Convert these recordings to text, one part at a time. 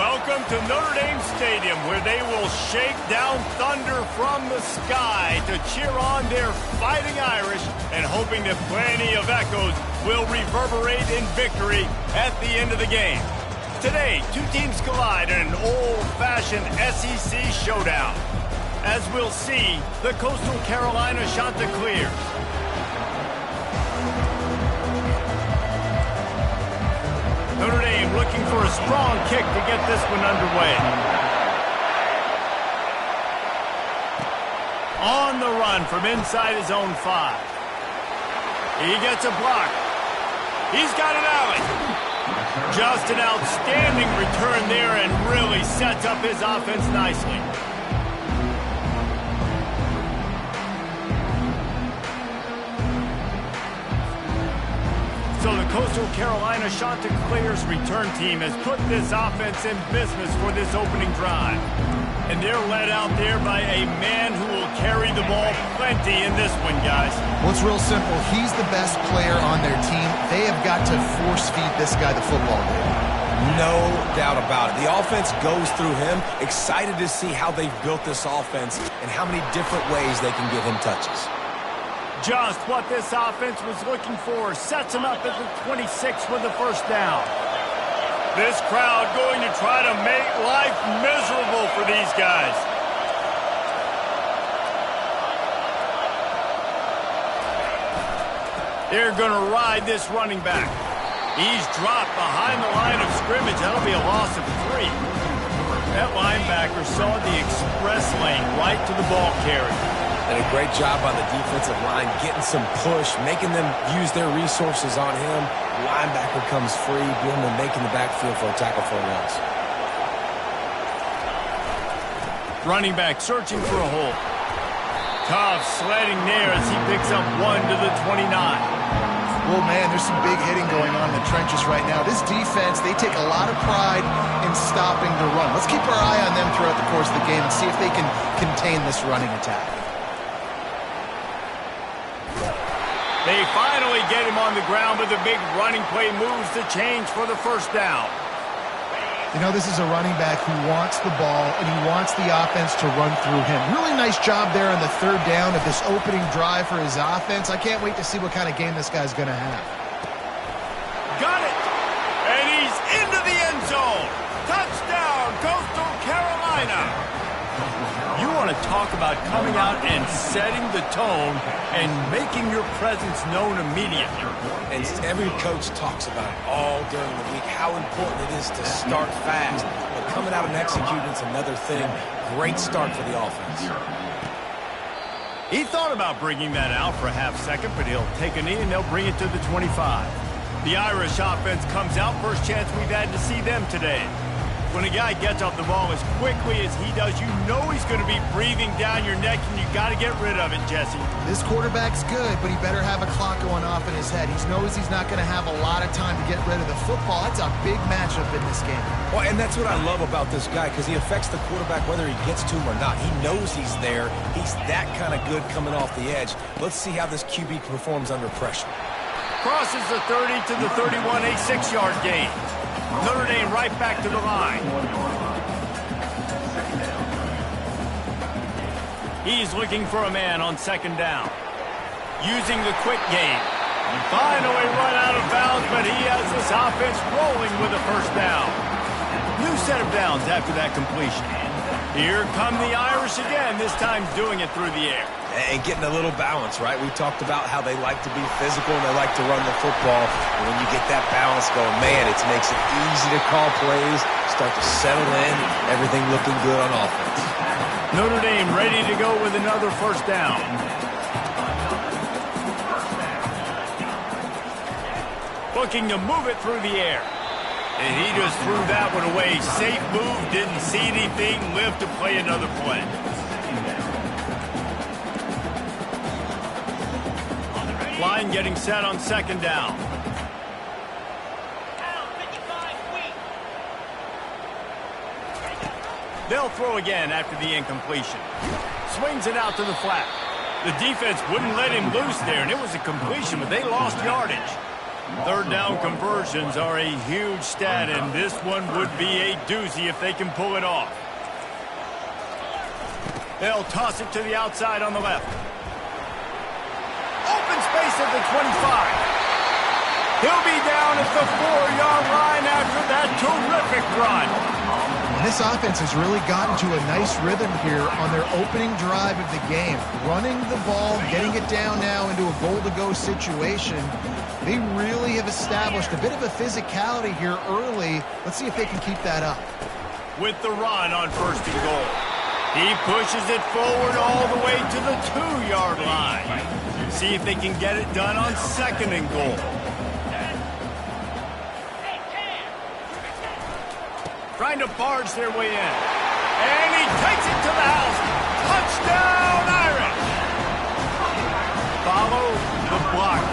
Welcome to Notre Dame Stadium, where they will shake down thunder from the sky to cheer on their Fighting Irish and hoping that plenty of echoes will reverberate in victory at the end of the game. Today, two teams collide in an old-fashioned SEC showdown. As we'll see, the Coastal Carolina Chanticleers Notre Dame looking for a strong kick to get this one underway. On the run from inside his own 5. He gets a block. He's got an alley. Just an outstanding return there and really sets up his offense nicely. So the Coastal Carolina Chanticleers return team has put this offense in business for this opening drive. And they're led out there by a man who will carry the ball plenty in this one, guys. Well, it's real simple. He's the best player on their team. They have got to force-feed this guy the football. No doubt about it. The offense goes through him. Excited to see how they've built this offense and how many different ways they can give him touches. Just what this offense was looking for. Sets him up at the 26 with the first down. This crowd going to try to make life miserable for these guys. They're going to ride this running back. He's dropped behind the line of scrimmage. That'll be a loss of 3. That linebacker saw the express lane right to the ball carrier. And a great job on the defensive line, getting some push, making them use their resources on him. Linebacker comes free, Blumen making the backfield for a tackle for a loss. Running back searching for a hole. Tough sledding there as he picks up 1 to the 29. Well, man, there's some big hitting going on in the trenches right now. This defense, they take a lot of pride in stopping the run. Let's keep our eye on them throughout the course of the game and see if they can contain this running attack. They finally get him on the ground, but the big running play moves the change for the first down. You know, this is a running back who wants the ball, and he wants the offense to run through him. Really nice job there on the third down of this opening drive for his offense. I can't wait to see what kind of game this guy's going to have. Got it! And he's into the end zone. Touchdown, Coastal Carolina! You want to talk about coming out and setting the tone and making your presence known immediately. And every coach talks about it all during the week, how important it is to start fast. But coming out and executing is another thing. Great start for the offense. He thought about bringing that out for a half second, but he'll take a knee and they'll bring it to the 25. The Irish offense comes out. First chance we've had to see them today. When a guy gets off the ball as quickly as he does, you know he's going to be breathing down your neck, and you got to get rid of it, Jesse. This quarterback's good, but he better have a clock going off in his head. He knows he's not going to have a lot of time to get rid of the football. That's a big matchup in this game. Well, and that's what I love about this guy, because he affects the quarterback whether he gets to him or not. He knows he's there. He's that kind of good coming off the edge. Let's see how this QB performs under pressure. Crosses the 30 to the 31, a 6-yard gain. Notre Dame right back to the line. He's looking for a man on second down. Using the quick game. Finally run out of bounds, but he has this offense rolling with a first down. New set of downs after that completion. Here come the Irish again, this time doing it through the air. And getting a little balance, right? We talked about how they like to be physical and they like to run the football. And when you get that balance going, man, it makes it easy to call plays, start to settle in, everything looking good on offense. Notre Dame ready to go with another first down. Looking to move it through the air. And he just threw that one away. Safe move, didn't see anything, lived to play another play. Line getting set on second down. They'll throw again after the incompletion. Swings it out to the flat. The defense wouldn't let him loose there, and it was a completion, but they lost yardage. Third down conversions are a huge stat, and this one would be a doozy if they can pull it off. They'll toss it to the outside on the left. Open space at the 25. He'll be down at the 4-yard line after that terrific run. And this offense has really gotten to a nice rhythm here on their opening drive of the game. Running the ball, getting it down now into a goal-to-go situation. They really have established a bit of a physicality here early. Let's see if they can keep that up. With the run on first and goal. He pushes it forward all the way to the 2-yard line. See if they can get it done on second and goal. Trying to barge their way in. And he takes it to the house. Touchdown, Irish! Follow the block.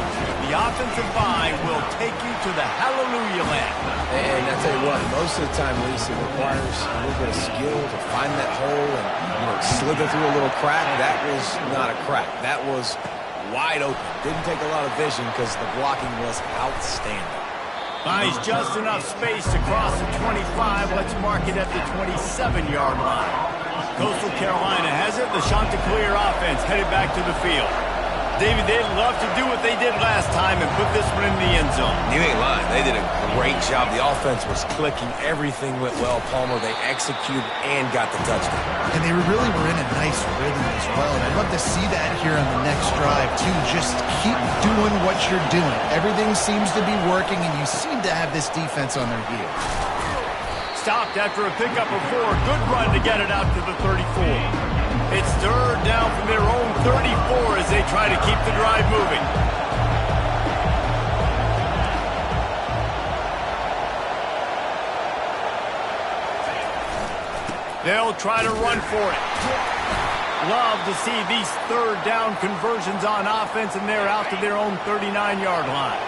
The offensive line will take you to the hallelujah land. And I tell you what, most of the time, Lisa, it requires a little bit of skill to find that hole and slither through a little crack. That was not a crack. That was wide open. Didn't take a lot of vision because the blocking was outstanding. Finds just enough space to cross the 25. Let's mark it at the 27-yard line. Coastal Carolina has it. The Chanticleer offense headed back to the field. David, they'd love to do what they did last time and put this one in the end zone. You ain't lying. They did a great job. The offense was clicking. Everything went well, Palmer. They executed and got the touchdown. And they really were in a nice rhythm as well. And I'd love to see that here on the next drive, too. Just keep doing what you're doing. Everything seems to be working, and you seem to have this defense on their heels. Stopped after a pickup of 4. Good run to get it out to the 34. It's third down from their own 34 as they try to keep the drive moving. They'll try to run for it. Love to see these third down conversions on offense, and they're out to their own 39-yard line.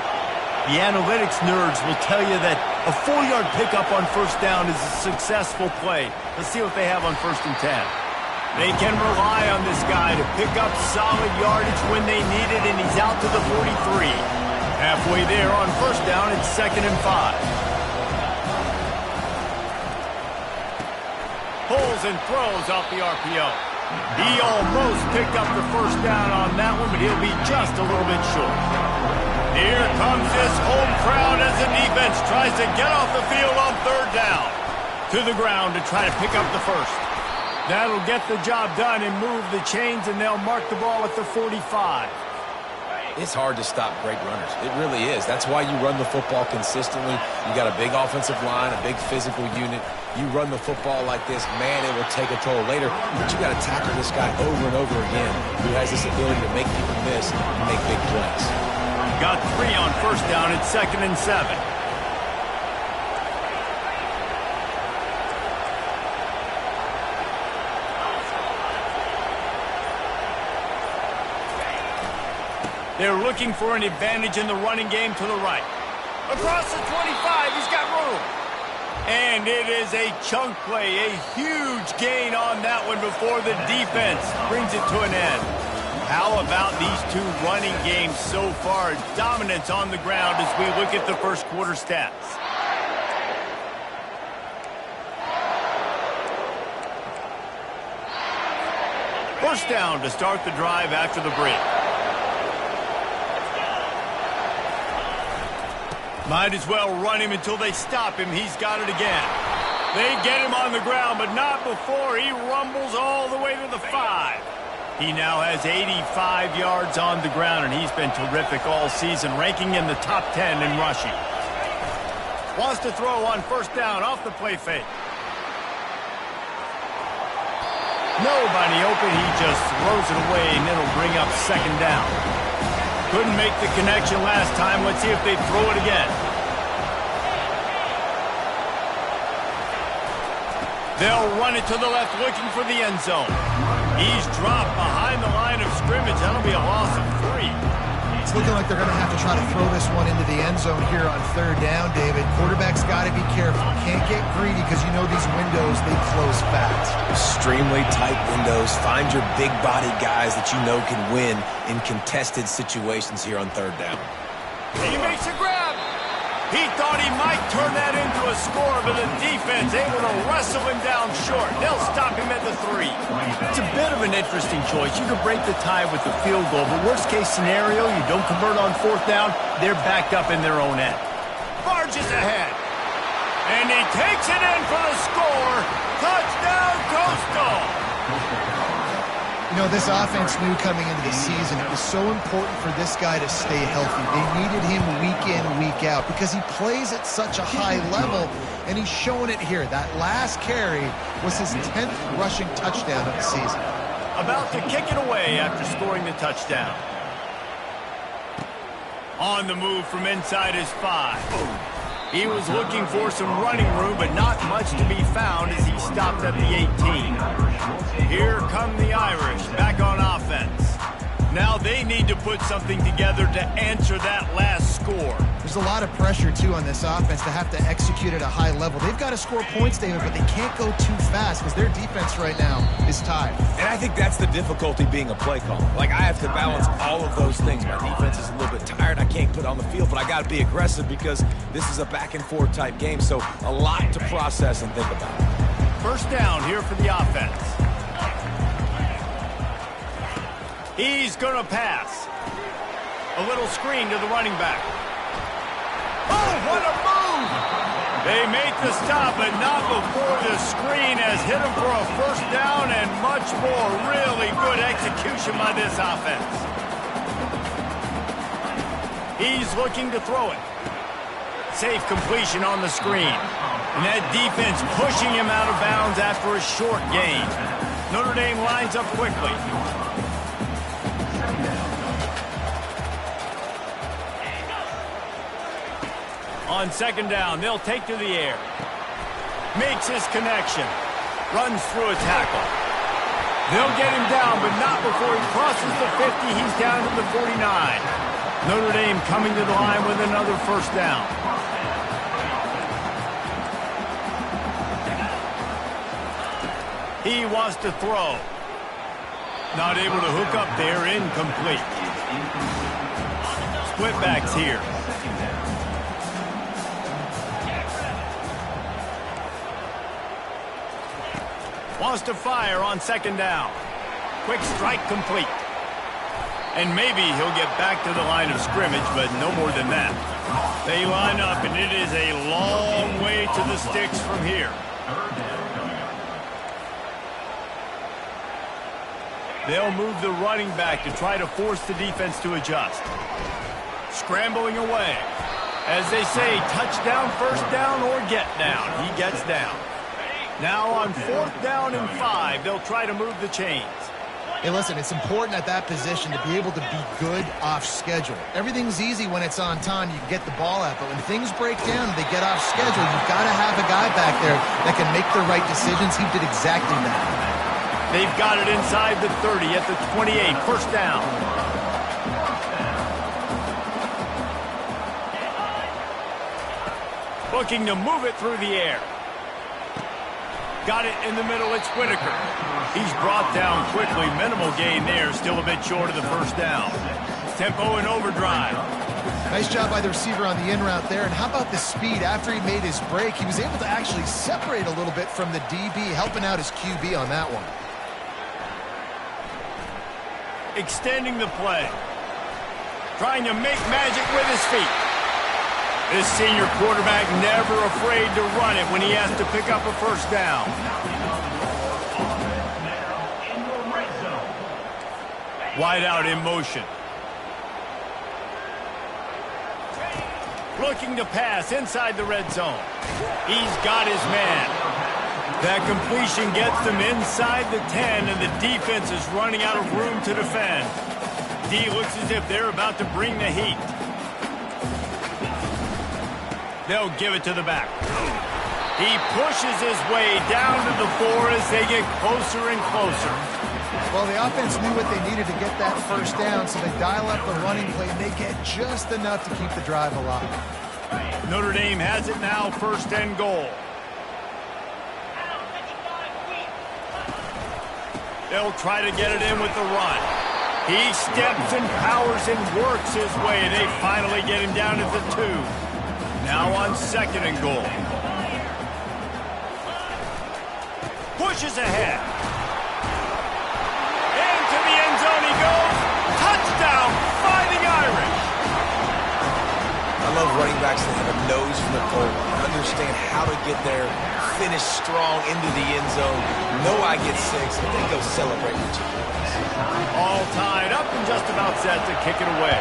The analytics nerds will tell you that a 4-yard pickup on first down is a successful play. Let's see what they have on first and 10. They can rely on this guy to pick up solid yardage when they need it, and he's out to the 43. Halfway there on first down, it's second and 5. Pulls and throws off the RPO. He almost picked up the first down on that one, but he'll be just a little bit short. Here comes this home crowd as the defense tries to get off the field on third down. To the ground to try to pick up the first. That'll get the job done and move the chains, and they'll mark the ball at the 45. It's hard to stop great runners. It really is. That's why you run the football consistently. You got a big offensive line, a big physical unit. You run the football like this, man, it will take a toll later. But you got to tackle this guy over and over again who has this ability to make people miss and make big plays. Got 3 on first down. It's second and 7. They're looking for an advantage in the running game to the right. Across the 25, he's got room. And it is a chunk play, a huge gain on that one before the defense brings it to an end. How about these two running games so far? Dominance on the ground as we look at the first quarter stats. First down to start the drive after the break. Might as well run him until they stop him. He's got it again. They get him on the ground, but not before he rumbles all the way to the 5. He now has 85 yards on the ground, and he's been terrific all season, ranking in the top 10 in rushing. Wants to throw on first down off the play fake. Nobody open. He just throws it away, and it'll bring up second down. Couldn't make the connection last time. Let's see if they throw it again. They'll run it to the left, looking for the end zone. He's dropped behind the line of scrimmage. That'll be a loss of 3. It's looking like they're going to have to try to throw this one into the end zone here on third down, David. Quarterback's got to be careful. Can't get greedy because you know these windows, they close fast. Extremely tight windows. Find your big-body guys that you know can win in contested situations here on third down. He makes a grab. He thought he might turn that into a score, but the defense able to wrestle him down short. They'll stop him at the 3. It's a bit of an interesting choice. You could break the tie with the field goal, but worst case scenario, you don't convert on 4th down, they're backed up in their own end. Barges ahead. And he takes it in for the score. Touchdown, Coastal! You know, this offense knew coming into the season it was so important for this guy to stay healthy. They needed him week in, week out because he plays at such a high level, and he's showing it here. That last carry was his 10th rushing touchdown of the season. About to kick it away after scoring the touchdown. On the move from inside his 5. He was looking for some running room, but not much to be found as he stopped at the 18. Here come the Irish, back on offense. Now they need to put something together to answer that last score. There's a lot of pressure, too, on this offense to have to execute at a high level. They've got to score points, David, but they can't go too fast because their defense right now is tired. And I think that's the difficulty being a play caller. Like, I have to balance all of those things. My defense is a little bit tired. I can't put on the field, but I got to be aggressive because this is a back-and-forth type game, so a lot to process and think about. 1st down here for the offense. He's going to pass. A little screen to the running back. Oh, what a move! They make the stop, but not before the screen has hit him for a 1st down and much more. Really good execution by this offense. He's looking to throw it. Safe completion on the screen. And that defense pushing him out of bounds after a short gain. Notre Dame lines up quickly. On 2nd down, they'll take to the air. Makes his connection. Runs through a tackle. They'll get him down, but not before he crosses the 50. He's down to the 49. Notre Dame coming to the line with another 1st down. He wants to throw. Not able to hook up there, incomplete. Split backs here. Wants to fire on 2nd down. Quick strike complete. And maybe he'll get back to the line of scrimmage, but no more than that. They line up, and it is a long way to the sticks from here. They'll move the running back to try to force the defense to adjust. Scrambling away. As they say, touchdown, 1st down, or get down. He gets down. Now on 4th down and 5, they'll try to move the chains. Hey, listen, it's important at that position to be able to be good off schedule. Everything's easy when it's on time. You can get the ball out, but when things break down and they get off schedule, you've got to have a guy back there that can make the right decisions. He did exactly that. They've got it inside the 30 at the 28, 1st down. Looking to move it through the air. Got it in the middle, it's Whitaker. He's brought down quickly, minimal gain there, still a bit short of the 1st down. Tempo and overdrive. Nice job by the receiver on the in route there. And how about the speed after he made his break? He was able to actually separate a little bit from the DB, helping out his QB on that one. Extending the play. Trying to make magic with his feet. This senior quarterback never afraid to run it when he has to pick up a 1st down. Wide out in motion. Looking to pass inside the red zone. He's got his man. That completion gets them inside the 10, and the defense is running out of room to defend. D looks as if they're about to bring the heat. They'll give it to the back. He pushes his way down to the 4 as they get closer and closer. Well, the offense knew what they needed to get that 1st down, so they dial up the running play, and they get just enough to keep the drive alive. Notre Dame has it now, 1st and goal. They'll try to get it in with the run. He steps and powers and works his way. They finally get him down at the 2. Now on 2nd and goal. Pushes ahead. Into the end zone he goes. Touchdown, Fighting Irish. I love running backs that have a nose for the goal, understand how to get there, finish strong into the end zone, know I get 6, and then go celebrate with you. All tied up and just about set to kick it away.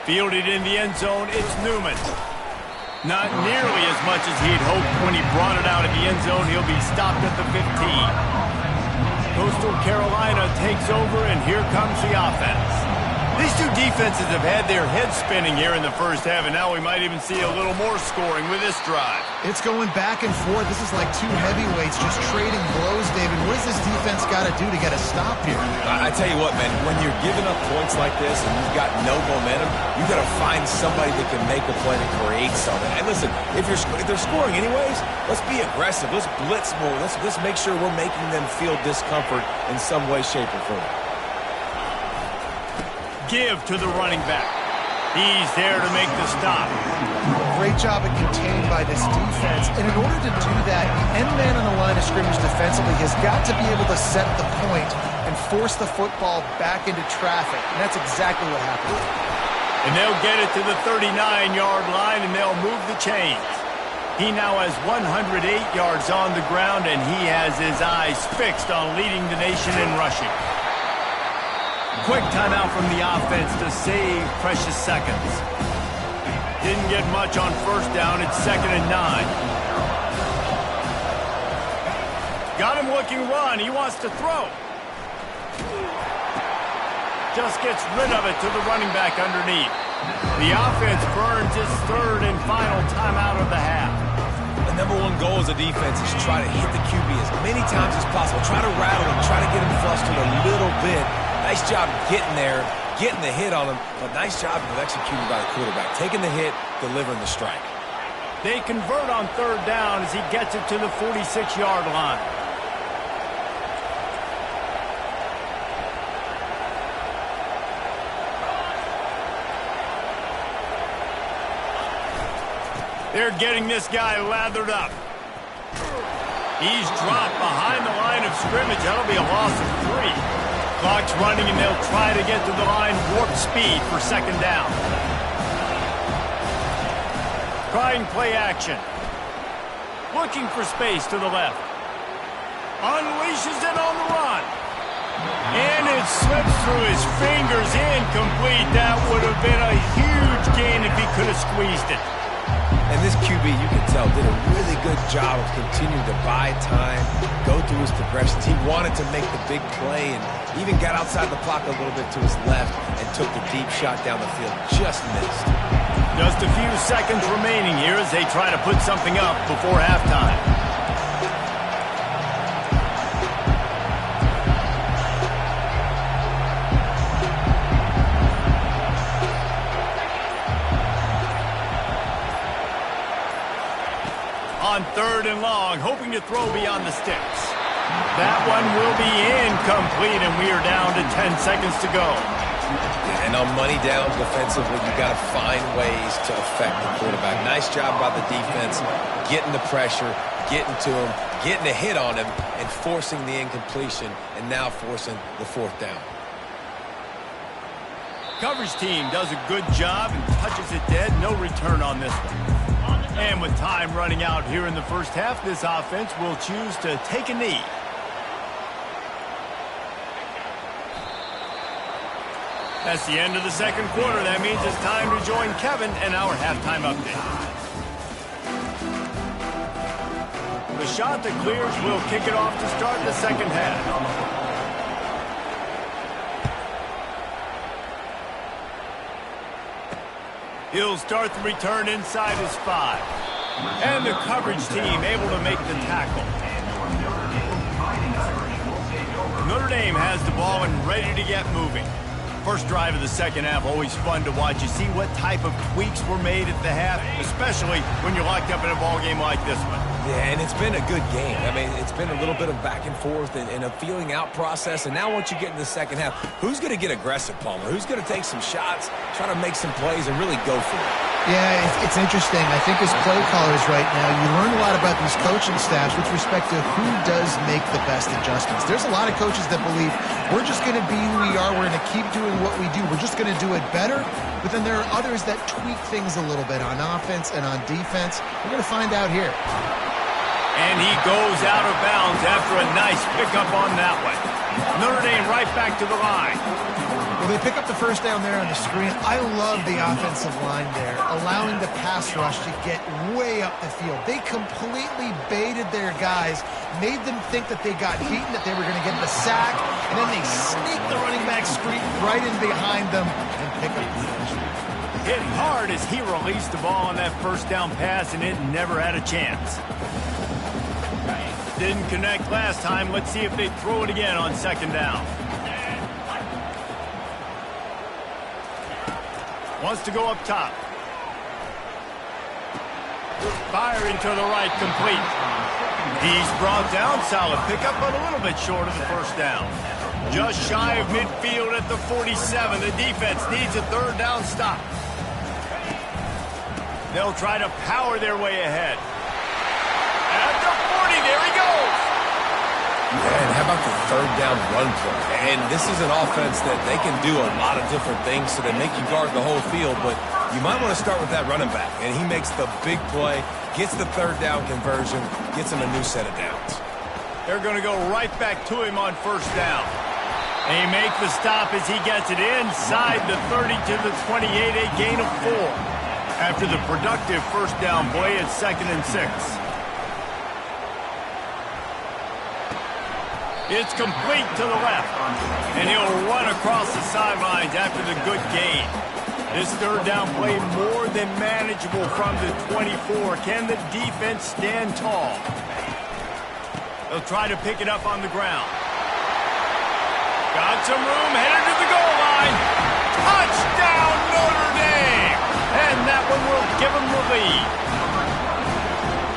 Fielded in the end zone, it's Newman. Not nearly as much as he'd hoped when he brought it out of the end zone. He'll be stopped at the 15. Coastal Carolina takes over, and here comes the offense. These two defenses have had their heads spinning here in the first half, and now we might even see a little more scoring with this drive. It's going back and forth. This is like two heavyweights just trading blows, David. What does this defense got to do to get a stop here? I tell you what, man, when you're giving up points like this and you've got no momentum, you got to find somebody that can make a play to create something. And listen, if they're scoring anyways, let's be aggressive. Let's blitz more. Let's make sure we're making them feel discomfort in some way, shape, or form. Give to the running back. He's there to make the stop. Great job at contained by this defense. And in order to do that, the end man on the line of scrimmage defensively has got to be able to set the point and force the football back into traffic. And that's exactly what happened. And they'll get it to the 39-yard line, and they'll move the chains. He now has 108 yards on the ground, and he has his eyes fixed on leading the nation in rushing. Quick timeout from the offense to save precious seconds. Didn't get much on first down. It's 2nd and 9. Got him looking run. He wants to throw. Just gets rid of it to the running back underneath. The offense burns its 3rd and final timeout of the half. The number one goal as a defense is try to hit the QB as many times as possible. Try to rattle him. Try to get him flustered a little bit. Nice job getting there, getting the hit on him, but nice job of executing by the quarterback. Taking the hit, delivering the strike. They convert on 3rd down as he gets it to the 46-yard line. They're getting this guy lathered up. He's dropped behind the line of scrimmage. That'll be a loss of 3. Clock's running, and they'll try to get to the line warp speed for 2nd down. Trying play action. Looking for space to the left. Unleashes it on the run. And it slips through his fingers, incomplete. That would have been a huge gain if he could have squeezed it. And this QB, you can tell, did a really good job of continuing to buy time, go through his progressions. He wanted to make the big play and even got outside the clock a little bit to his left and took the deep shot down the field. Just missed. Just a few seconds remaining here as they try to put something up before halftime. On 3rd and long, hoping to throw beyond the sticks. That one will be incomplete, and we are down to 10 seconds to go. And on money downs defensively, you got to find ways to affect the quarterback. Nice job by the defense, getting the pressure, getting to him, getting a hit on him, and forcing the incompletion, and now forcing the 4th down. Coverage team does a good job and touches it dead. No return on this one. And with time running out here in the first half, this offense will choose to take a knee. That's the end of the 2nd quarter. That means it's time to join Kevin and our halftime update. The shot that clears will kick it off to start the 2nd half. He'll start the return inside his 5. And the coverage team able to make the tackle. Notre Dame has the ball and ready to get moving. First drive of the 2nd half, always fun to watch. You see what type of tweaks were made at the half, especially when you're locked up in a ball game like this one. Yeah, and it's been a good game. I mean, it's been a little bit of back and forth and a feeling out process. And now once you get in the second half, who's going to get aggressive, Palmer? Who's going to take some shots, try to make some plays, and really go for it? Yeah, it's interesting. I think as play callers right now, you learn a lot about these coaching staffs with respect to who does make the best adjustments. There's a lot of coaches that believe we're just going to be who we are. We're going to keep doing what we do. We're just going to do it better. But then there are others that tweak things a little bit on offense and on defense. We're going to find out here. And he goes out of bounds after a nice pickup on that one. Notre Dame right back to the line. Well, they pick up the first down there on the screen. I love the offensive line there, allowing the pass rush to get way up the field. They completely baited their guys, made them think that they got beaten, that they were going to get the sack, and then they sneak the running back screen right in behind them and pick up the first down. Hit hard as he released the ball on that first down pass, and it never had a chance. Didn't connect last time. Let's see if they throw it again on second down. Wants to go up top. Firing to the right, complete. He's brought down. Solid pickup, but a little bit short of the first down. Just shy of midfield at the 47. The defense needs a third down stop. They'll try to power their way ahead. At the 40, there he goes. Man, how about the third down run play? And this is an offense that they can do a lot of different things, so they make you guard the whole field, but you might want to start with that running back. And he makes the big play, gets the third down conversion, gets him a new set of downs. They're going to go right back to him on first down. They make the stop as he gets it inside the 30 to the 28, a gain of 4. After the productive first down play at 2nd and 6. It's complete to the left, and he'll run across the sidelines after the good gain. This third down play more than manageable from the 24. Can the defense stand tall? They'll try to pick it up on the ground. Got some room, headed to the goal line. Touchdown, Notre Dame! And that one will give them the lead.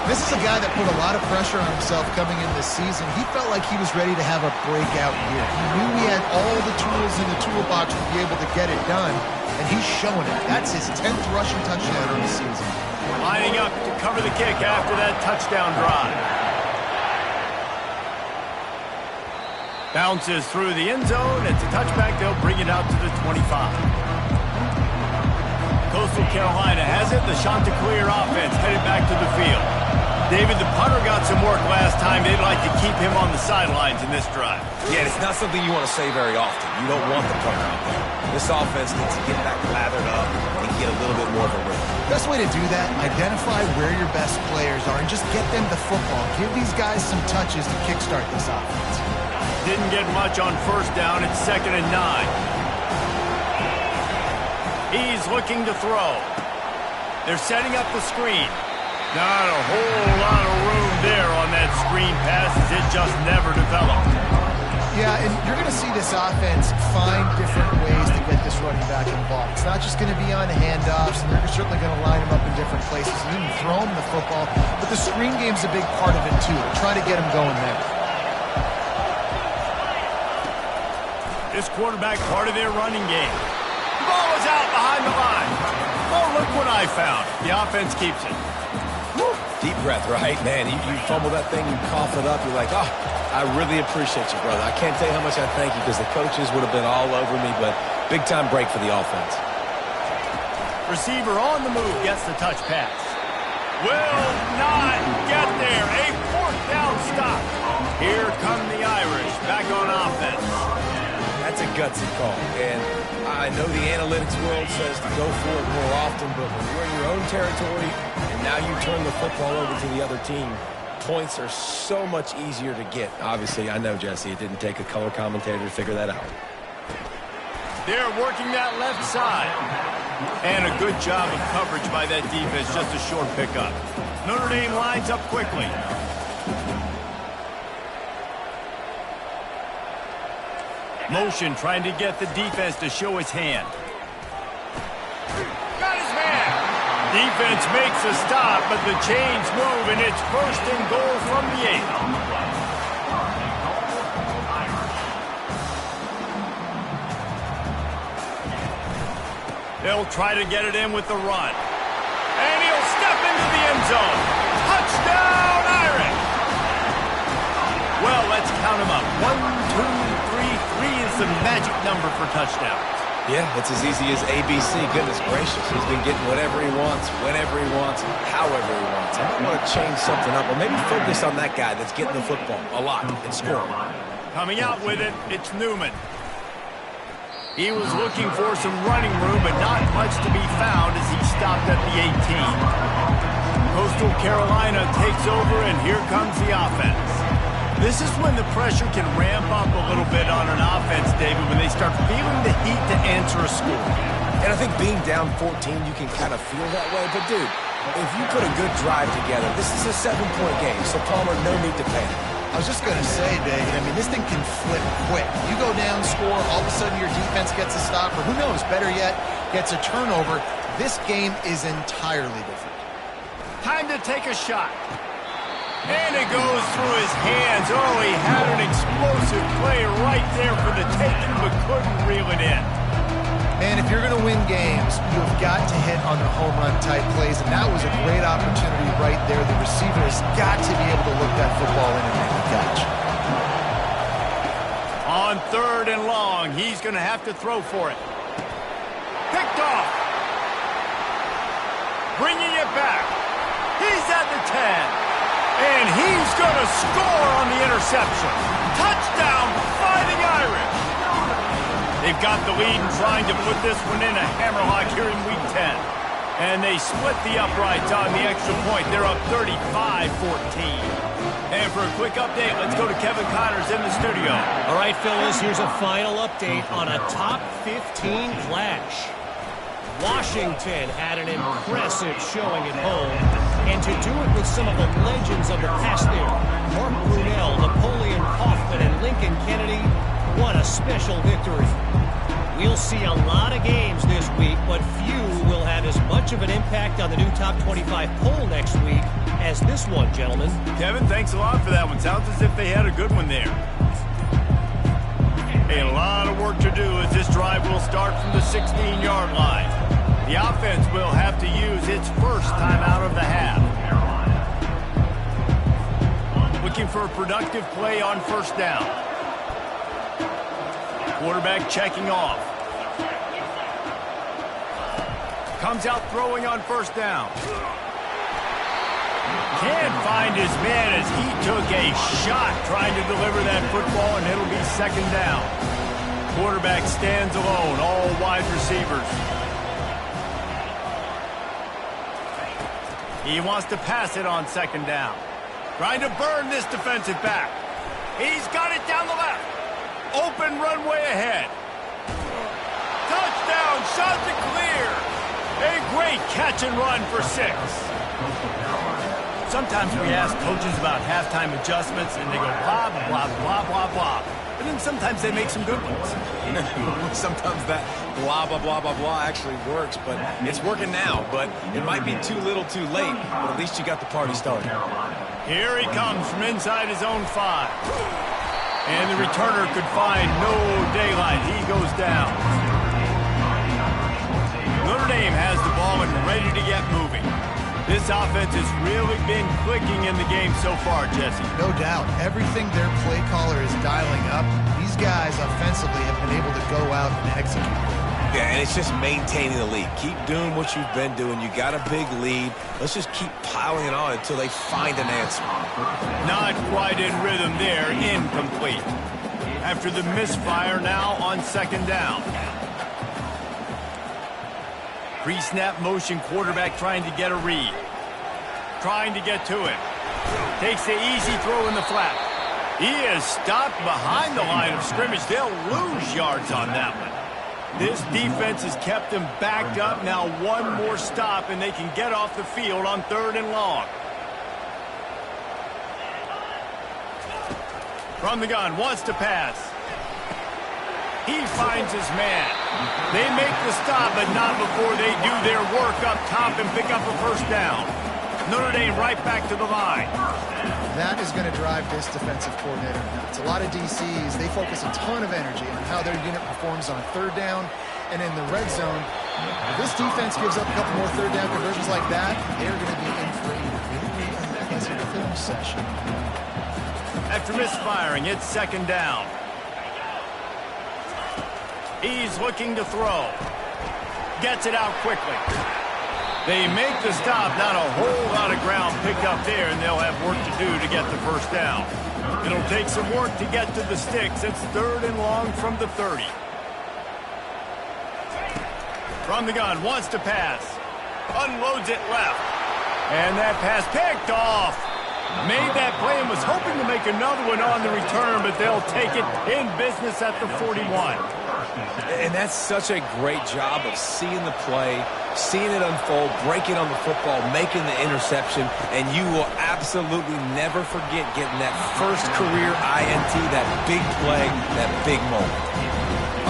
This is a guy that put a lot of pressure on himself coming in this season. He felt like he was ready to have a breakout year. He knew he had all the tools in the toolbox to be able to get it done, and he's showing it. That's his 10th rushing touchdown on the season. Lining up to cover the kick after that touchdown drive. Bounces through the end zone. It's a touchback. They'll bring it out to the 25. Coastal Carolina has it. The Chanticleer offense headed back to the field. David, the punter got some work last time. They'd like to keep him on the sidelines in this drive. Yeah, it's not something you want to say very often. You don't want the punter out there. This offense needs to get back lathered up and get a little bit more of a rhythm. Best way to do that, identify where your best players are and just get them the football. Give these guys some touches to kickstart this offense. Didn't get much on first down. It's 2nd and 9. He's looking to throw. They're setting up the screen. Not a whole lot of room there on that screen pass as it just never developed. Yeah, and you're going to see this offense find different ways to get this running back involved. It's not just going to be on handoffs, and they're certainly going to line him up in different places and even throw him the football. But the screen game's a big part of it, too. Try to get him going there. This quarterback part of their running game. The ball is out behind the line. Oh, look what I found. The offense keeps it. Deep breath, right? Man, you fumble that thing, you cough it up, you're like, oh, I really appreciate you, brother. I can't tell you how much I thank you because the coaches would have been all over me, but big-time break for the offense. Receiver on the move gets the touch pass. Will not get there. A 4th down stop. Here come the Irish back on offense. That's a gutsy call, and I know the analytics world says to go for it more often, but when you're in your own territory and now you turn the football over to the other team, points are so much easier to get. Obviously, I know, Jesse, it didn't take a color commentator to figure that out. They're working that left side. And a good job of coverage by that defense, just a short pickup. Notre Dame lines up quickly. Motion trying to get the defense to show his hand. Got his man. Defense makes a stop, but the chains move, and it's 1st and goal from the 8. They'll try to get it in with the run. And he'll step into the end zone. Touchdown, Irish! Well, let's count them up. 1, 2, 3. 3 is the magic number for touchdowns. Yeah, it's as easy as ABC. Goodness gracious. He's been getting whatever he wants, whenever he wants, however he wants. I might want to change something up, or maybe focus on that guy that's getting the football a lot and scoring. Coming out with it, it's Newman. He was looking for some running room, but not much to be found as he stopped at the 18. Coastal Carolina takes over, and here comes the offense. This is when the pressure can ramp up a little bit on an offense, David, when they start feeling the heat to answer a score. And I think being down 14, you can kind of feel that way. But, dude, if you put a good drive together, this is a 7-point game, so Palmer, no need to panic. I was just going to say, David, I mean, this thing can flip quick. You go down, score, all of a sudden your defense gets a stop, or who knows, better yet, gets a turnover. This game is entirely different. Time to take a shot. And it goes through his hands. Oh, he had an explosive play right there for the taking, but couldn't reel it in. Man, if you're going to win games, you've got to hit on the home run type plays, and that was a great opportunity right there. The receiver has got to be able to look that football in and make the catch. On 3rd and long, he's going to have to throw for it. Picked off. Bringing it back. He's at the 10. And he's going to score on the interception. Touchdown, Fighting Irish. They've got the lead and trying to put this one in a hammerlock here in Week 10. And they split the uprights on the extra point. They're up 35-14. And for a quick update, let's go to Kevin Connors in the studio. All right, fellas, here's a final update on a top 15 clash. Washington had an impressive showing at home, and to do it with some of the legends of the past there, Mark Brunell, Napoleon Hoffman, and Lincoln Kennedy, what a special victory. We'll see a lot of games this week, but few will have as much of an impact on the new Top 25 poll next week as this one, gentlemen. Kevin, thanks a lot for that one. Sounds as if they had a good one there. A lot of work to do as this drive will start from the 16-yard line. The offense will have to use its first time out of the half. Looking for a productive play on 1st down. Quarterback checking off. Comes out throwing on 1st down. Can't find his man as he took a shot trying to deliver that football, and it'll be 2nd down. Quarterback stands alone, all wide receivers. He wants to pass it on 2nd down. Trying to burn this defensive back. He's got it down the left. Open runway ahead. Touchdown, shots it clear. A great catch and run for 6. Sometimes we ask coaches about halftime adjustments, and they go blah, blah, blah, blah, blah. But then sometimes they make some good ones. Sometimes that blah, blah, blah, blah, blah actually works, but it's working now. But it might be too little too late, but at least you got the party started. Here he comes from inside his own 5. And the returner could find no daylight. He goes down. Notre Dame has the ball and ready to get moving. This offense has really been clicking in the game so far, Jesse. No doubt. Everything their play caller is dialing up, these guys offensively have been able to go out and execute. Yeah, and it's just maintaining the lead. Keep doing what you've been doing. You got a big lead. Let's just keep piling it on until they find an answer. Not quite in rhythm there. Incomplete. After the misfire now on 2nd down. Pre-snap motion quarterback trying to get a read. Trying to get to it. Takes the easy throw in the flat. He is stopped behind the line of scrimmage. They'll lose yards on that one. This defense has kept them backed up. Now one more stop and they can get off the field on 3rd and long. From the gun, wants to pass. He finds his man. They make the stop, but not before they do their work up top and pick up a first down. Notre Dame right back to the line. That is going to drive this defensive coordinator nuts. A lot of DCs, they focus a ton of energy on how their unit performs on third down and in the red zone. If this defense gives up a couple more third down conversions like that, they're going to be in for a very unpleasant film session. After misfiring, it's second down. He's looking to throw. Gets it out quickly. They make the stop. Not a whole lot of ground picked up there, and they'll have work to do to get the first down. It'll take some work to get to the sticks. It's third and long from the 30. From the gun, wants to pass. Unloads it left. And that pass picked off. Made that play and was hoping to make another one on the return, but they'll take it in business at the 41. And that's such a great job of seeing the play, seeing it unfold, breaking on the football, making the interception, and you will absolutely never forget getting that first career INT, that big play, that big moment.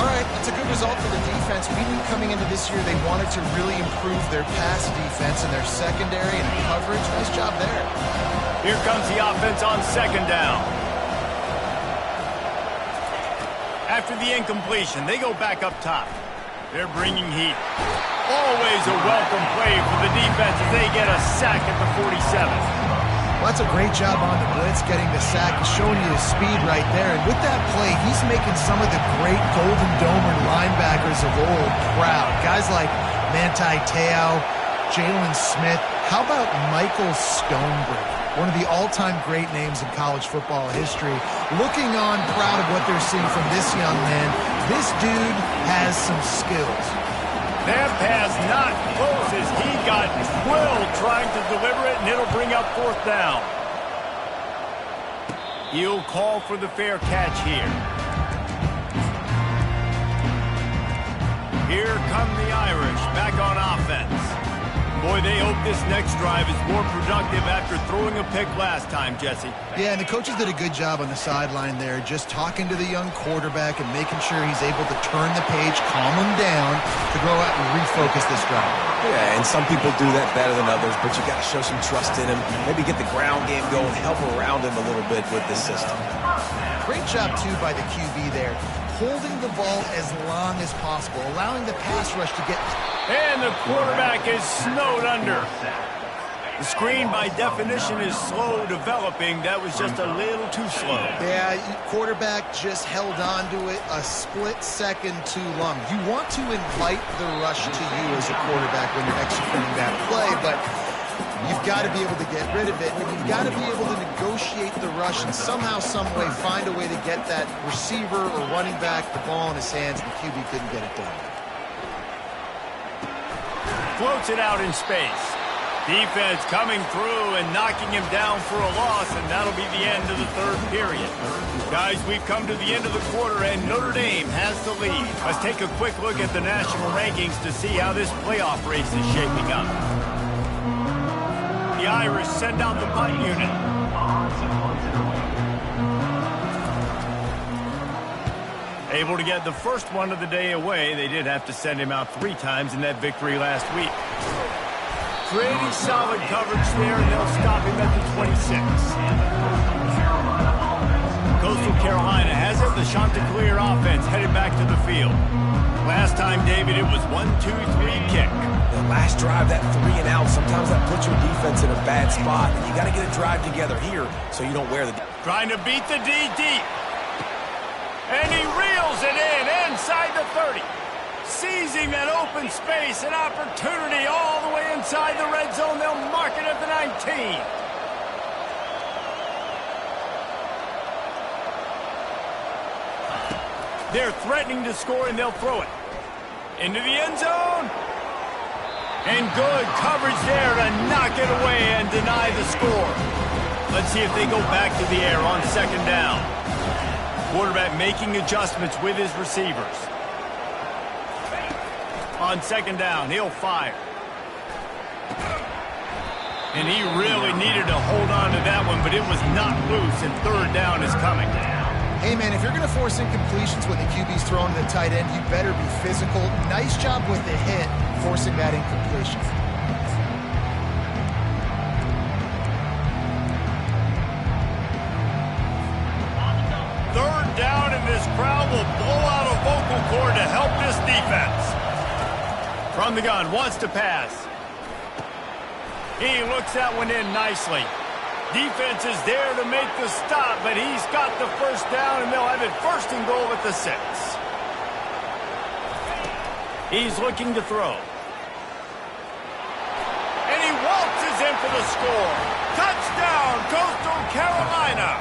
All right, that's a good result for the defense. We knew coming into this year they wanted to really improve their pass defense and their secondary and coverage. Nice job there. Here comes the offense on second down. After the incompletion, they go back up top. They're bringing heat. Always a welcome play for the defense as they get a sack at the 47. Well, that's a great job on the blitz, getting the sack, showing you his speed right there. And with that play, he's making some of the great Golden Domer linebackers of old proud. Guys like Manti Te'o, Jalen Smith. How about Michael Stonebridge? One of the all-time great names in college football history. Looking on, proud of what they're seeing from this young man. This dude has some skills. That pass not close as he got drilled trying to deliver it, and it'll bring up fourth down. He'll call for the fair catch here. Here come the Irish back on offense. Boy, they hope this next drive is more productive after throwing a pick last time, Jesse. Yeah, and the coaches did a good job on the sideline there, just talking to the young quarterback and making sure he's able to turn the page, calm him down, to go out and refocus this drive. Yeah, and some people do that better than others, but you got to show some trust in him. Maybe get the ground game going, help around him a little bit with this system. Great job, too, by the QB there. Holding the ball as long as possible, allowing the pass rush to get... And the quarterback is snowed under. The screen, by definition, is slow developing. That was just a little too slow. Yeah, quarterback just held on to it a split second too long. You want to invite the rush to you as a quarterback when you're executing that play, but you've got to be able to get rid of it, and you've got to be able to negotiate the rush and somehow, some way, find a way to get that receiver or running back the ball in his hands, and the QB couldn't get it done. Floats it out in space. Defense coming through and knocking him down for a loss, and that'll be the end of the third period. Guys, we've come to the end of the quarter, and Notre Dame has the lead. Let's take a quick look at the national rankings to see how this playoff race is shaping up. The Irish send out the punt unit. Able to get the first one of the day away. They did have to send him out 3 times in that victory last week. Pretty solid coverage there, and they'll stop him at the 26. Coastal Carolina has it. The Chanticleer offense headed back to the field. Last time, David, it was 1-2-3 kick. The last drive, that 3 and out, sometimes that puts your defense in a bad spot. And you got to get a drive together here so you don't wear the... Trying to beat the D deep. And he reels it in inside the 30. Seizing that open space, an opportunity all the way inside the red zone. They'll mark it at the 19. They're threatening to score, and they'll throw it. Into the end zone. And good coverage there to knock it away and deny the score. Let's see if they go back to the air on second down. Quarterback making adjustments with his receivers. On second down, he'll fire. And he really needed to hold on to that one, but it was not loose, and third down is coming. Hey, man, if you're going to force incompletions when the QB's throwing to the tight end, you better be physical. Nice job with the hit, forcing that incompletion. Third down, and this crowd will blow out a vocal cord to help this defense. From the gun, wants to pass. He looks that one in nicely. Defense is there to make the stop, but he's got the first down, and they'll have it first and goal at the 6. He's looking to throw. And he waltzes in for the score. Touchdown, Coastal Carolina.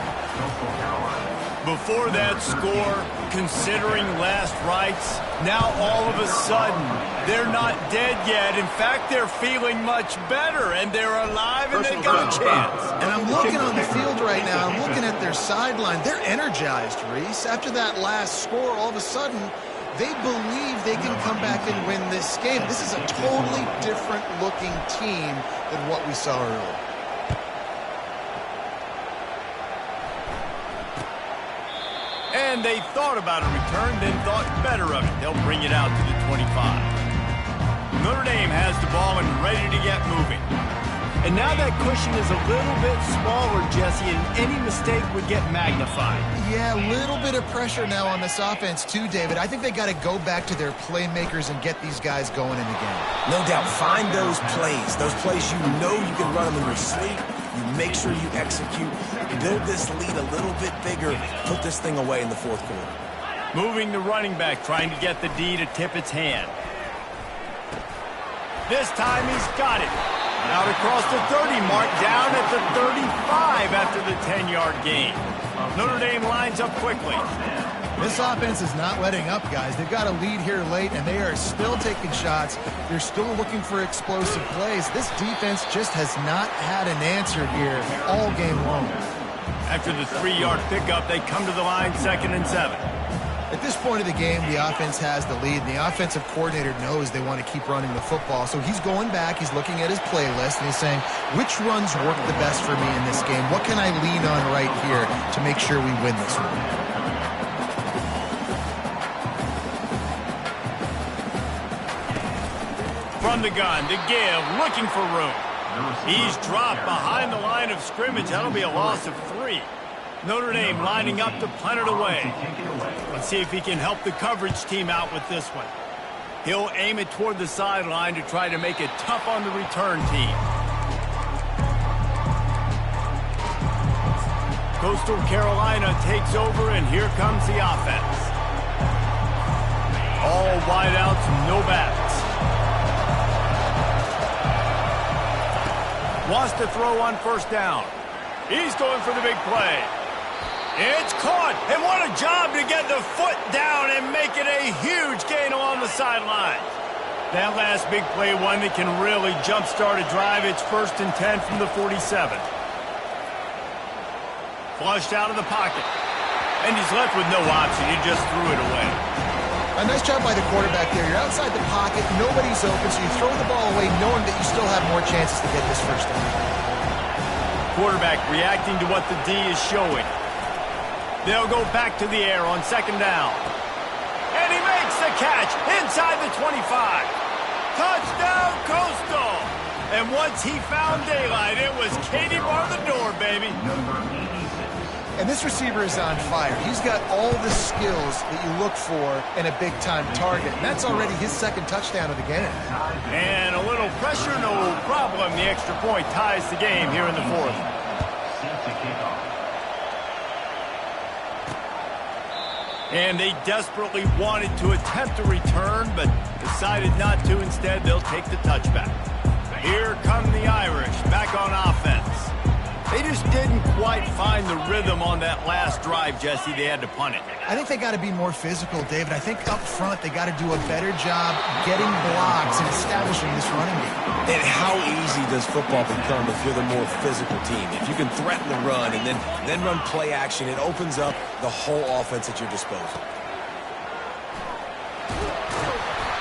Before that score, considering last rites, now all of a sudden, they're not dead yet. In fact, they're feeling much better, and they're alive, and they've got a chance. And I'm looking on the field right now. I'm looking at their sideline. They're energized, Reese. After that last score, all of a sudden, they believe they can come back and win this game. This is a totally different-looking team than what we saw earlier. And they thought about a return, then thought better of it. They'll bring it out to the 25. Notre Dame has the ball and ready to get moving. And now that cushion is a little bit smaller, Jesse, and any mistake would get magnified. Yeah, a little bit of pressure now on this offense too, David. I think they got to go back to their playmakers and get these guys going in the game. No doubt. Find those plays you know you can run them in your sleep. You make sure you execute. Build this lead a little bit bigger. Put this thing away in the fourth quarter. Moving the running back, trying to get the D to tip its hand. This time he's got it. Out across the 30 mark, down at the 35 after the 10-yard gain. Notre Dame lines up quickly. This offense is not letting up, guys. They've got a lead here late, and they are still taking shots. They're still looking for explosive plays. This defense just has not had an answer here all game long. After the 3-yard pickup, they come to the line 2nd and 7. At this point of the game, the offense has the lead, and the offensive coordinator knows they want to keep running the football. So he's going back, he's looking at his playlist, and he's saying, which runs work the best for me in this game? What can I lean on right here to make sure we win this one? From the gun, to give, looking for room. He's dropped behind the line of scrimmage. That'll be a loss of 3. Notre Dame lining up to punt it away. Let's see if he can help the coverage team out with this one. He'll aim it toward the sideline to try to make it tough on the return team. Coastal Carolina takes over, and here comes the offense. All wideouts, no backs. Wants to throw on first down. He's going for the big play. It's caught, and what a job to get the foot down and make it a huge gain along the sideline. That last big play, one that can really jumpstart a drive. It's 1st and 10 from the 47. Flushed out of the pocket, and he's left with no option. He just threw it away. A nice job by the quarterback there. You're outside the pocket, nobody's open, so you throw the ball away knowing that you still have more chances to get this first down. Quarterback reacting to what the D is showing. They'll go back to the air on 2nd down. And he makes the catch inside the 25. Touchdown, Coastal. And once he found daylight, it was Katie bar the door, baby. And this receiver is on fire. He's got all the skills that you look for in a big-time target. And that's already his 2nd touchdown of the game. And a little pressure, no problem. The extra point ties the game here in the 4th. And they desperately wanted to attempt a return, but decided not to. Instead, they'll take the touchback. Here come the Irish, back on offense. They just didn't quite find the rhythm on that last drive, Jesse. They had to punt it. I think they got to be more physical, David. I think up front they got to do a better job getting blocks and establishing this running game. And how easy does football become if you're the more physical team? If you can threaten the run and then run play action, it opens up the whole offense at your disposal.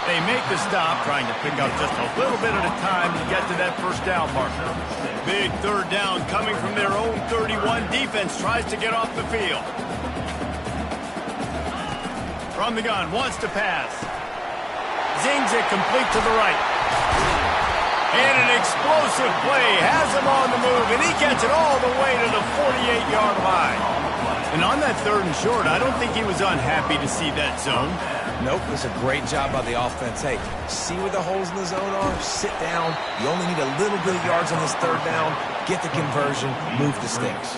They make the stop, trying to pick up just a little bit at a time to get to that first down marker. Big 3rd down coming from their own 31. Defense tries to get off the field. From the gun, wants to pass. Zings it complete to the right. And an explosive play has him on the move, and he gets it all the way to the 48-yard line. And on that 3rd and short, I don't think he was unhappy to see that zone. Nope, it was a great job by the offense. Hey, see where the holes in the zone are? Sit down. You only need a little bit of yards on this 3rd down. Get the conversion. Move the sticks.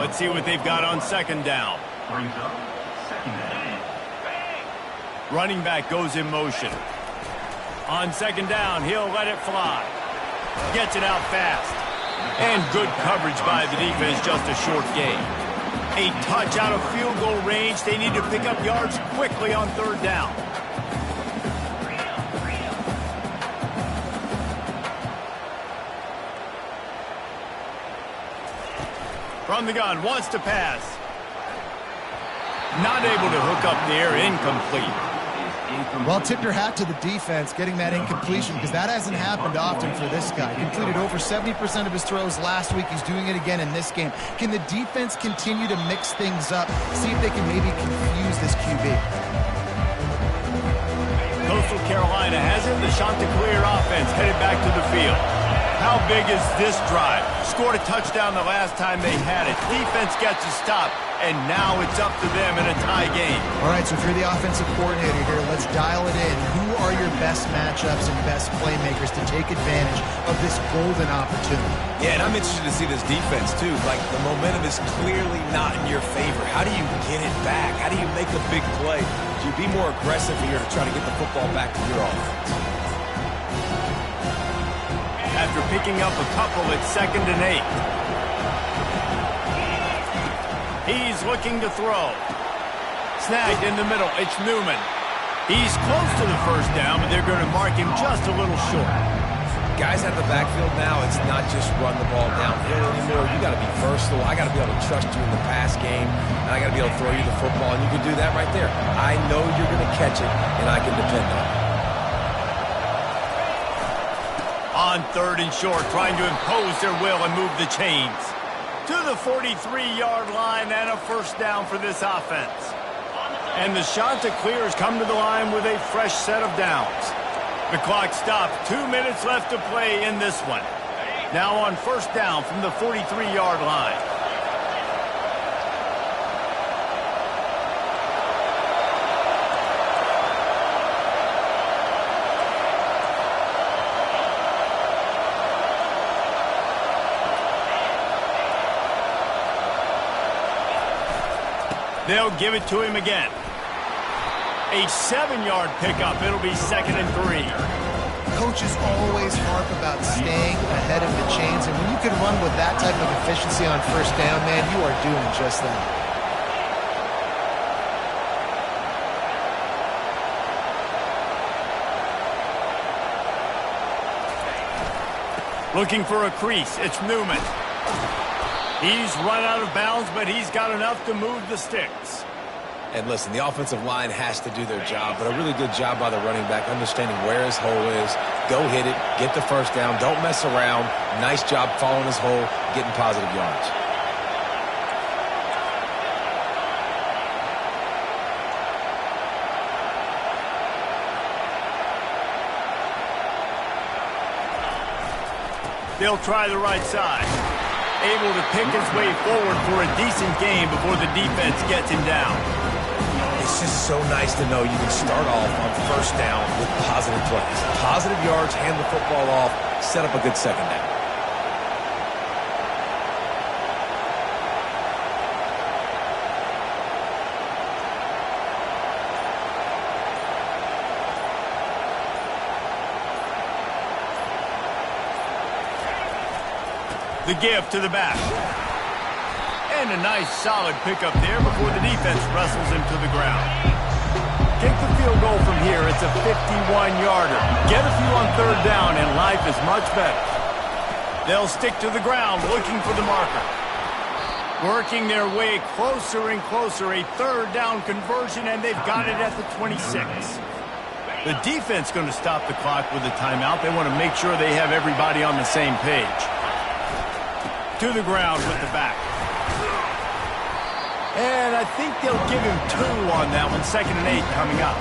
Let's see what they've got on 2nd down. Running back goes in motion. On 2nd down, he'll let it fly. Gets it out fast. And good coverage by the defense, just a short gain. A touch out of field goal range. They need to pick up yards quickly on 3rd down. From the gun, wants to pass. Not able to hook up there, incomplete. Well, tip your hat to the defense getting that incompletion, because that hasn't happened often for this guy. Completed over 70% of his throws last week. He's doing it again in this game. Can the defense continue to mix things up, see if they can maybe confuse this QB? Coastal Carolina has it. The Chanticleer offense headed back to the field. How big is this drive? Scored a touchdown the last time they had it. Defense gets a stop, and now it's up to them in a tie game. All right, so if you're the offensive coordinator here, let's dial it in. Who are your best matchups and best playmakers to take advantage of this golden opportunity? Yeah, and I'm interested to see this defense, too. Like, the momentum is clearly not in your favor. How do you get it back? How do you make a big play? Do you be more aggressive here to try to get the football back to your offense? After picking up a couple at 2nd and 8. He's looking to throw. Snagged in the middle. It's Newman. He's close to the 1st down, but they're going to mark him just a little short. Guys out of the backfield now, it's not just run the ball downhill anymore. You got to be versatile. I got to be able to trust you in the pass game, and I got to be able to throw you the football, and you can do that right there. I know you're going to catch it, and I can depend on it. On 3rd and short, trying to impose their will and move the chains. To the 43-yard line and a 1st down for this offense. And the Chanticleers come to the line with a fresh set of downs. The clock stopped. 2 minutes left to play in this one. Now on 1st down from the 43-yard line. They'll give it to him again. A 7-yard pickup. It'll be 2nd and 3. Coaches always harp about staying ahead of the chains, and when you can run with that type of efficiency on 1st down, man, you are doing just that. Looking for a crease. It's Newman. He's run out of bounds, but he's got enough to move the sticks. And listen, the offensive line has to do their job, but a really good job by the running back, understanding where his hole is. Go hit it, get the 1st down, don't mess around. Nice job following his hole, getting positive yards. They'll try the right side. Able to pick his way forward for a decent game before the defense gets him down. It's just so nice to know you can start off on 1st down with positive plays. Positive yards, hand the football off, set up a good 2nd down. The give to the back. And a nice solid pickup there before the defense wrestles him to the ground. Kick the field goal from here. It's a 51-yarder. Get a few on 3rd down and life is much better. They'll stick to the ground looking for the marker. Working their way closer and closer. A 3rd down conversion, and they've got it at the 26. The defense going to stop the clock with a timeout. They want to make sure they have everybody on the same page. To the ground with the back. And I think they'll give him 2 on that one, 2nd and 8 coming up.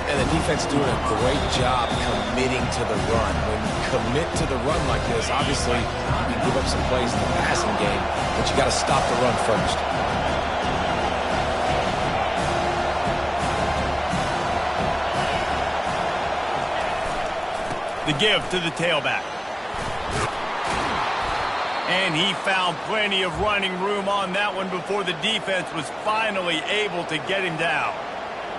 And the defense doing a great job committing to the run. When you commit to the run like this, obviously you can give up some plays in the passing game, but you got to stop the run first. The give to the tailback. And he found plenty of running room on that one before the defense was finally able to get him down.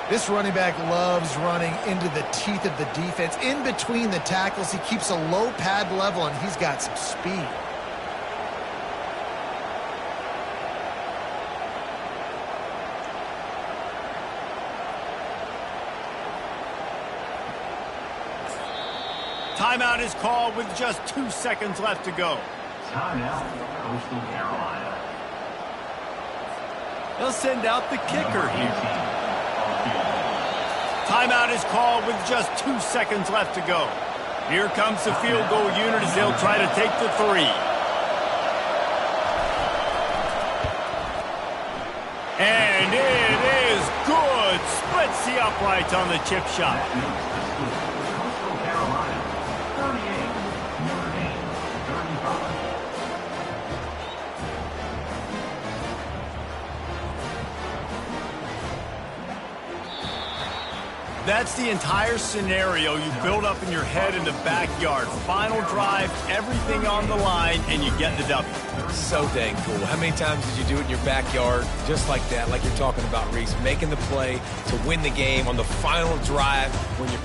This running back loves running into the teeth of the defense. In between the tackles, he keeps a low pad level, and he's got some speed. Timeout is called with just 2 seconds left to go. Timeout, Coastal Carolina. They'll send out the kicker here. Timeout is called with just 2 seconds left to go. Here comes the field goal unit as they'll try to take the 3. And it is good. Splits the uprights on the chip shot. Coastal Carolina, 38, Notre Dame, 35. That's the entire scenario you build up in your head in the backyard. Final drive, everything on the line, and you get the W. So dang cool. How many times did you do it in your backyard just like that, like you're talking about, Reese, making the play to win the game on the final drive when you're